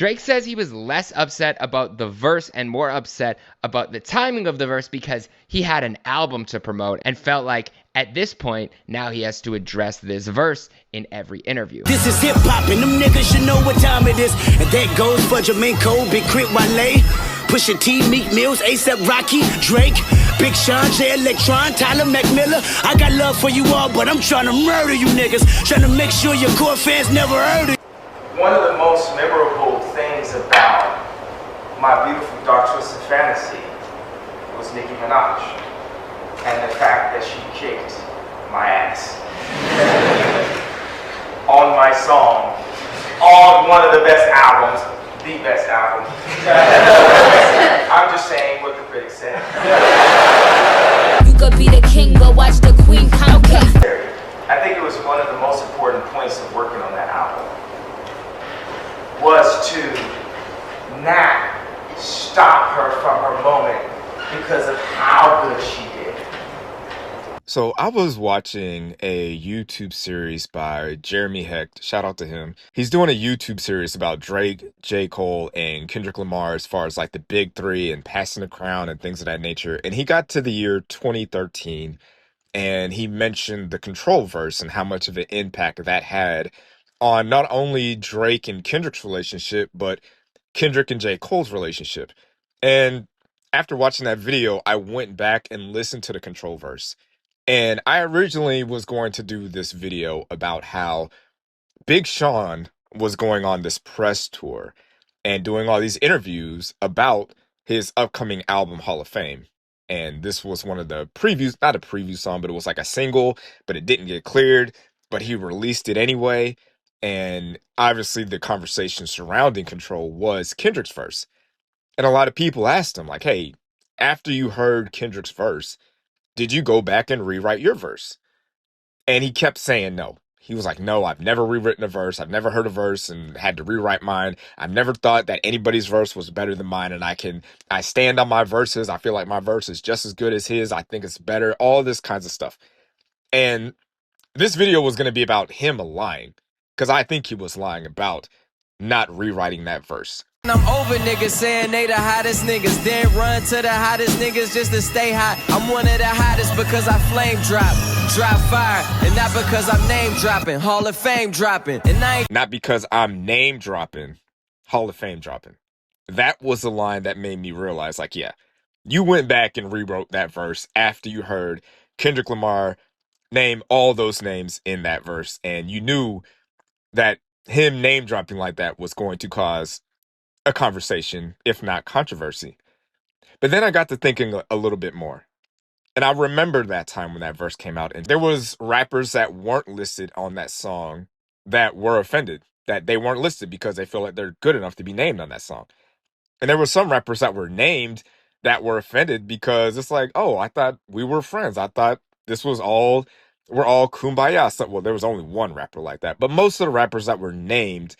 Drake says he was less upset about the verse and more upset about the timing of the verse because he had an album to promote and felt like at this point, now he has to address this verse in every interview. This is hip hop and them niggas should know what time it is. And that goes for Jamaica, Big Crit, Wale, Pusha T, Meek Mills, A$AP Rocky, Drake, Big Sean, J Electron, Tyler, Mac Miller. I got love for you all, but I'm trying to murder you niggas. Trying to make sure your core fans never heard it. One of the most memorable things about My Beautiful Dark Twisted Fantasy was Nicki Minaj and the fact that she kicked my ass on my song, on one of the best albums, the best album. I'm just saying what the critics said. You could be the king, but watch the queen count. I think it was one of the most important points of working on that album was to not stop her from her moment because of how good she did. So I was watching a YouTube series by Jeremy Hecht. Shout out to him. He's doing a YouTube series about Drake, J. Cole, and Kendrick Lamar as far as like the big three and passing the crown and things of that nature. And he got to the year 2013 and he mentioned the Control verse and how much of an impact that had on not only Drake and Kendrick's relationship, but Kendrick and J. Cole's relationship. And after watching that video, I went back and listened to the Control verse. And I originally was going to do this video about how Big Sean was going on this press tour and doing all these interviews about his upcoming album, Hall of Fame. And this was one of the previews, not a preview song, but it was like a single, but it didn't get cleared, but he released it anyway. And obviously the conversation surrounding Control was Kendrick's verse. And a lot of people asked him like, hey, after you heard Kendrick's verse, did you go back and rewrite your verse? And he kept saying no. He was like, no, I've never rewritten a verse. I've never heard a verse and had to rewrite mine. I've never thought that anybody's verse was better than mine. And I stand on my verses. I feel like my verse is just as good as his. I think it's better. All this kinds of stuff. And this video was going to be about him lying. Because I think he was lying about not rewriting that verse. I'm over niggas saying they the hottest niggas, then run to the hottest niggas just to stay hot. I'm one of the hottest because I flame drop fire, and not because I'm name dropping, Hall of Fame dropping, and I ain't not because I'm name dropping, Hall of Fame dropping. That was the line that made me realize, like, yeah, you went back and rewrote that verse after you heard Kendrick Lamar name all those names in that verse, and you knew that him name dropping like that was going to cause a conversation, if not controversy. But then I got to thinking a little bit more. And I remember that time when that verse came out, and there was rappers that weren't listed on that song that were offended that they weren't listed because they feel like they're good enough to be named on that song. And there were some rappers that were named that were offended because it's like, oh, I thought we were friends. I thought this was all, we're all kumbaya. So, well, there was only one rapper like that. But most of the rappers that were named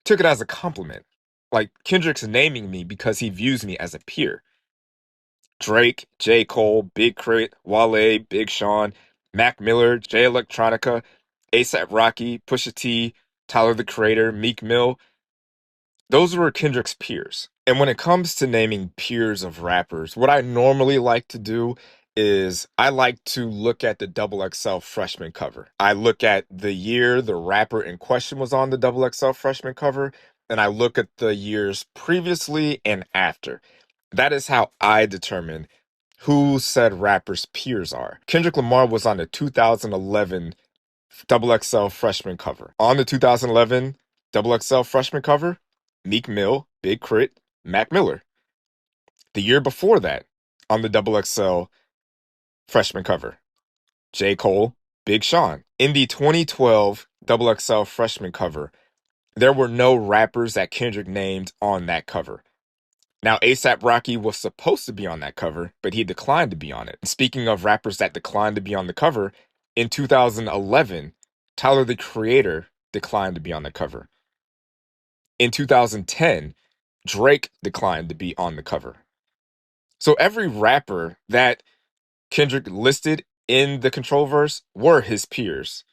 took it as a compliment. Like, Kendrick's naming me because he views me as a peer. Drake, J. Cole, Big Crit, Wale, Big Sean, Mac Miller, J Electronica, A$AP Rocky, Pusha T, Tyler the Creator, Meek Mill. Those were Kendrick's peers. And when it comes to naming peers of rappers, what I normally like to do is I like to look at the XXL freshman cover. I look at the year the rapper in question was on the XXL freshman cover, and I look at the years previously and after. That is how I determine who said rappers' peers are. Kendrick Lamar was on the 2011 XXL freshman cover. On the 2011 XXL freshman cover, Meek Mill, Big Crit, Mac Miller. The year before that, on the XXL freshman cover, J. Cole, Big Sean. In the 2012 XXL freshman cover, there were no rappers that Kendrick named on that cover. Now, A$AP Rocky was supposed to be on that cover, but he declined to be on it. And speaking of rappers that declined to be on the cover, in 2011, Tyler the Creator declined to be on the cover. In 2010, Drake declined to be on the cover. So every rapper that Kendrick listed in the Control verse were his peers.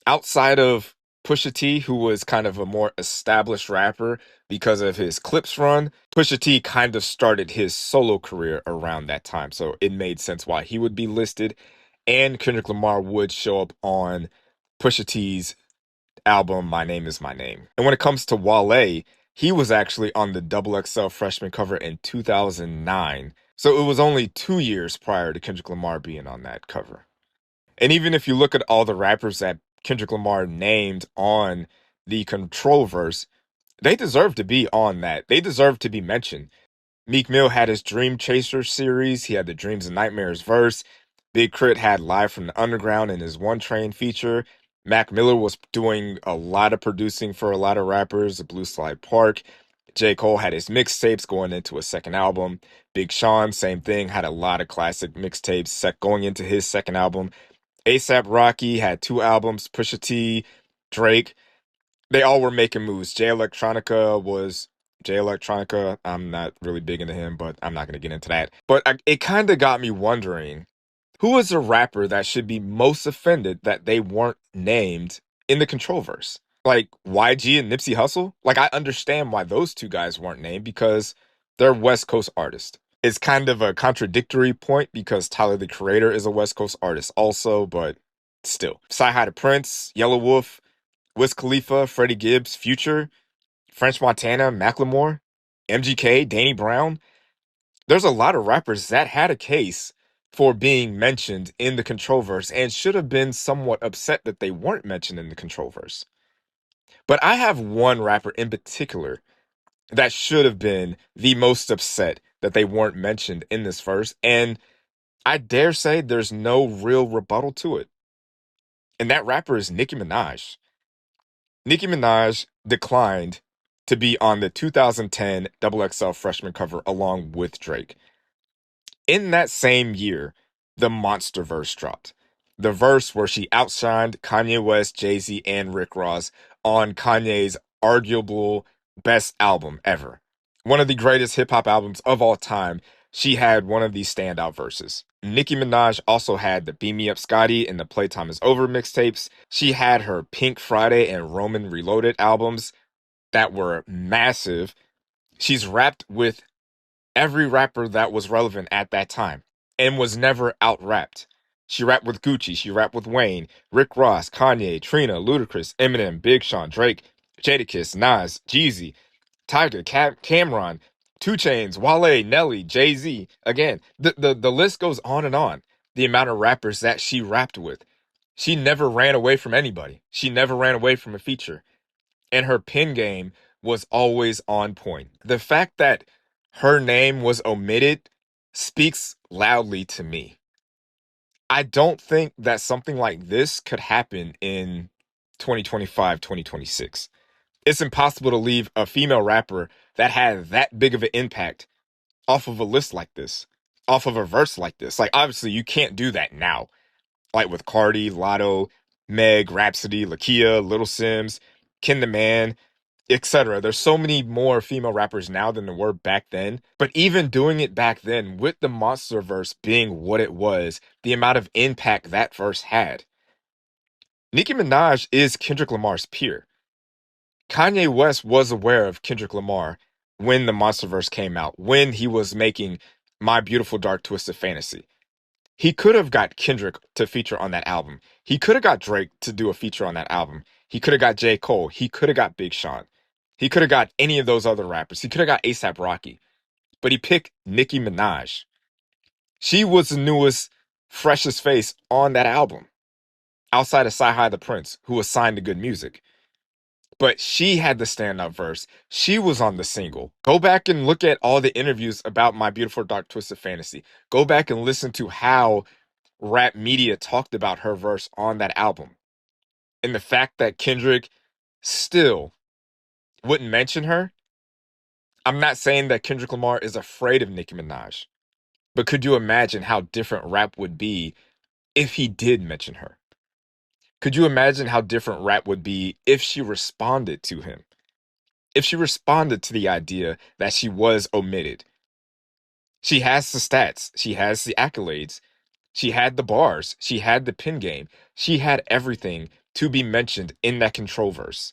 Outside of Pusha T, who was kind of a more established rapper because of his Clips run. Pusha T kind of started his solo career around that time, so it made sense why he would be listed. And Kendrick Lamar would show up on Pusha T's album, My Name Is My Name. And when it comes to Wale, he was actually on the Double XL freshman cover in 2009. So it was only 2 years prior to Kendrick Lamar being on that cover. And even if you look at all the rappers that Kendrick Lamar named on the Control verse, they deserve to be on that. They deserve to be mentioned. Meek Mill had his Dream Chaser series. He had the Dreams and Nightmares verse. Big Crit had Live from the Underground in his One Train feature. Mac Miller was doing a lot of producing for a lot of rappers, Blue Slide Park. J. Cole had his mixtapes going into a second album. Big Sean, same thing, had a lot of classic mixtapes going into his second album. A$AP Rocky had 2 albums. Pusha T, Drake, they all were making moves. Jay Electronica. I'm not really big into him, but I'm not going to get into that. But it kind of got me wondering, who is a rapper that should be most offended that they weren't named in the Control verse? Like YG and Nipsey Hussle? Like, I understand why those 2 guys weren't named because they're West Coast artists. It's kind of a contradictory point because Tyler, the Creator, is a West Coast artist also, but still. Sci-Hi the Prince, Yellow Wolf, Wiz Khalifa, Freddie Gibbs, Future, French Montana, Macklemore, MGK, Danny Brown. There's a lot of rappers that had a case for being mentioned in the Control verse and should have been somewhat upset that they weren't mentioned in the Control verse. But I have one rapper in particular that should have been the most upset that they weren't mentioned in this verse, and I dare say there's no real rebuttal to it. And that rapper is Nicki Minaj. Nicki Minaj declined to be on the 2010 XXL freshman cover along with Drake. In that same year, the Monster verse dropped. The verse where she outshined Kanye West, Jay-Z, and Rick Ross on Kanye's arguable best album ever. One of the greatest hip-hop albums of all time. She had one of these standout verses. Nicki Minaj also had the Beam Me Up Scotty and the Playtime Is Over mixtapes. She had her Pink Friday and Roman Reloaded albums that were massive. She's rapped with every rapper that was relevant at that time and was never out-rapped. She rapped with Gucci, she rapped with Wayne, Rick Ross, Kanye, Trina, Ludacris, Eminem, Big Sean, Drake, Jadakiss, Nas, Jeezy, Tyga, Cameron, 2 Chainz, Wale, Nelly, Jay-Z. Again, the list goes on and on. The amount of rappers that she rapped with. She never ran away from anybody. She never ran away from a feature. And her pen game was always on point. The fact that her name was omitted speaks loudly to me. I don't think that something like this could happen in 2025, 2026. It's impossible to leave a female rapper that had that big of an impact off of a list like this, off of a verse like this. Like, obviously, you can't do that now. Like with Cardi, Lotto, Meg, Rhapsody, Lakia, Little Sims, Ken the Man, etc. There's so many more female rappers now than there were back then. But even doing it back then, with the Monster verse being what it was, the amount of impact that verse had. Nicki Minaj is Kendrick Lamar's peer. Kanye West was aware of Kendrick Lamar when the Monsterverse came out, when he was making My Beautiful Dark Twisted Fantasy. He could have got Kendrick to feature on that album. He could have got Drake to do a feature on that album. He could have got J. Cole. He could have got Big Sean. He could have got any of those other rappers. He could have got A$AP Rocky. But he picked Nicki Minaj. She was the newest, freshest face on that album, outside of Sci-Hi the Prince, who was signed to Good Music. But she had the standout verse. She was on the single. Go back and look at all the interviews about My Beautiful Dark Twisted Fantasy. Go back and listen to how rap media talked about her verse on that album. And the fact that Kendrick still wouldn't mention her. I'm not saying that Kendrick Lamar is afraid of Nicki Minaj. But could you imagine how different rap would be if he did mention her? Could you imagine how different rap would be if she responded to him? If she responded to the idea that she was omitted? She has the stats. She has the accolades. She had the bars. She had the pen game. She had everything to be mentioned in that Control verse.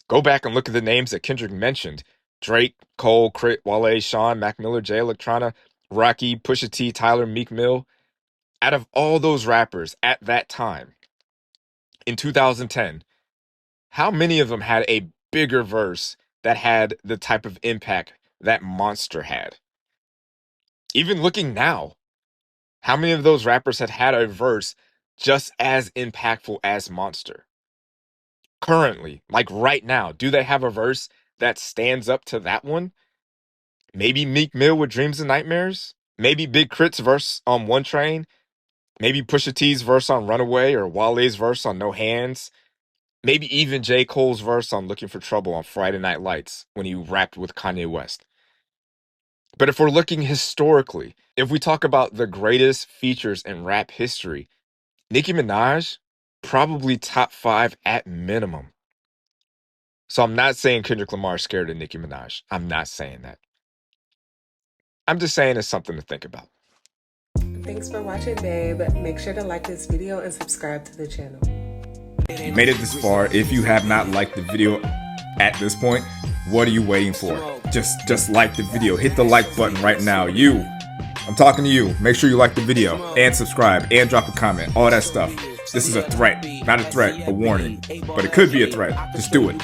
Go back and look at the names that Kendrick mentioned. Drake, Cole, Crit, Wale, Sean, Mac Miller, Jay Electronica, Rocky, Pusha T, Tyler, Meek Mill. Out of all those rappers at that time, in 2010, how many of them had a bigger verse that had the type of impact that Monster had? Even looking now, how many of those rappers had a verse just as impactful as Monster? Currently, like right now, do they have a verse that stands up to that one? Maybe Meek Mill with Dreams and Nightmares? Maybe Big Crit's verse on One Train? Maybe Pusha T's verse on Runaway or Wale's verse on No Hands? Maybe even J. Cole's verse on Looking for Trouble on Friday Night Lights when he rapped with Kanye West. But if we're looking historically, if we talk about the greatest features in rap history, Nicki Minaj, probably top 5 at minimum. So I'm not saying Kendrick Lamar is scared of Nicki Minaj. I'm not saying that. I'm just saying it's something to think about. Thanks for watching, babe. Make sure to like this video and subscribe to the channel. You made it this far. If you have not liked the video at this point, what are you waiting for? Just like the video. Hit the like button right now. I'm talking to you. Make sure you like the video and subscribe and drop a comment. All that stuff. This is a threat. Not a threat, a warning. But it could be a threat. Just do it.